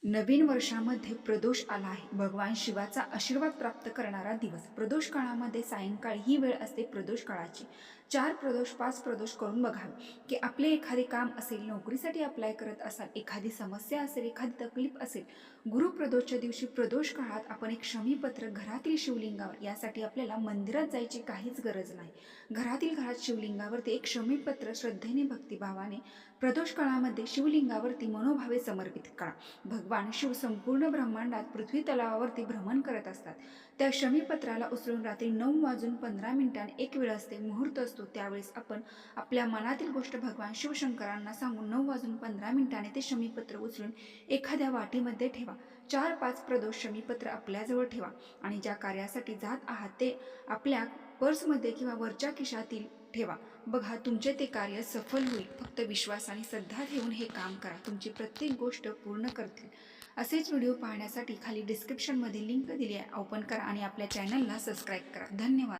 नवीन वर्षामध्ये प्रदोष आला आहे. भगवान शिवाचा आशीर्वाद प्राप्त करणारा दिवस. प्रदोष काळामध्ये सायंकाळी ही वेळ असते प्रदोष काळाची. 4 प्रदोष, 5 प्रदोष करून बघावे, की आपले एखादे काम असेल, नोकरीसाठी अप्लाय करत असाल, एखादी समस्या असेल, एखादी तकलीफ असेल. गुरुप्रदोषच्या दिवशी प्रदोष काळात आपण एक शमीपत्र घरातील शिवलिंगावर, यासाठी आपल्याला मंदिरात जायची काहीच गरज नाही. घरात शिवलिंगावरती एक शमीपत्र श्रद्धेने, भक्तिभावाने प्रदोष काळामध्ये शिवलिंगावरती मनोभावे समर्पित करा. भगवान शिव संपूर्ण ब्रह्मांडात पृथ्वी तलावावरती भ्रमण करत असतात. त्या शमीपत्राला उचलून रात्री 9:15 एक वेळ असते, मुहूर्त असतो. त्यावेळेस आपण आपल्या मनातील गोष्ट भगवान शिवशंकरांना सांगून 9:15 ते शमीपत्र उचलून एखाद्या वाटीमध्ये ठेवा. 4-5 प्रदोष शमीपत्र आपल्याजवळ ठेवा आणि ज्या कार्यासाठी जात आहात ते आपल्या पर्समध्ये किंवा वरच्या खिशातील ठेवा. बघा, तुमचे ते कार्य सफल होईल. फक्त विश्वास आणि श्रद्धा ठेवून हे काम करा. तुमची प्रत्येक गोष्ट पूर्ण करतील. असेच व्हिडिओ पाहण्यासाठी खाली डिस्क्रिप्शनमध्ये लिंक दिली आहे, ओपन करा आणि आपल्या चॅनलला सबस्क्राईब करा. धन्यवाद.